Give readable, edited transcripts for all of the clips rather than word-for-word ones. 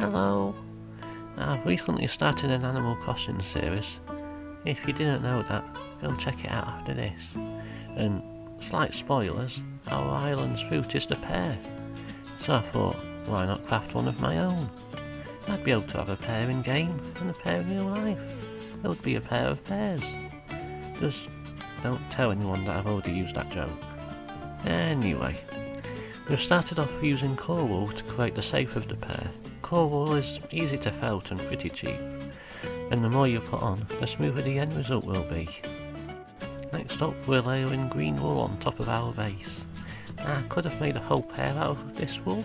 Hello! I've recently started an Animal Crossing series. If you didn't know that, go check it out after this. And slight spoilers, our island's fruit is the pear. So I thought, why not craft one of my own? I'd be able to have a pear in game and a pear in real life. It would be a pair of pears. Just don't tell anyone that I've already used that joke. Anyway, we've started off using core wool to create the shape of the pear. Core wool is easy to felt and pretty cheap, and the more you put on, the smoother the end result will be. Next up, we're layering green wool on top of our base. I could have made a whole pear out of this wool,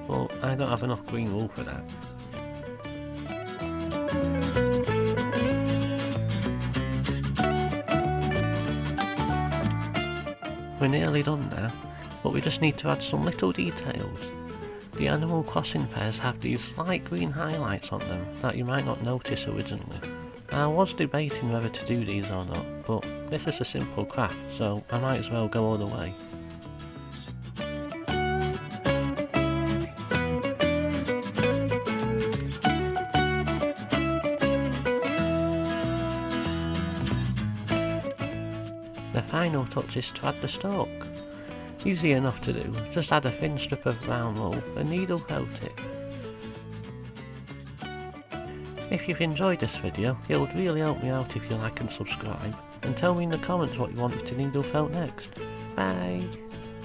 but I don't have enough green wool for that. We're nearly done now, but we just need to add some little details. The Animal Crossing pears have these slight green highlights on them that you might not notice originally. I was debating whether to do these or not, but this is a simple craft, so I might as well go all the way. The final touch is to add the stalk. Easy enough to do, just add a thin strip of brown wool and needle felt it. If you've enjoyed this video, it would really help me out if you like and subscribe, and tell me in the comments what you want me to needle felt next. Bye!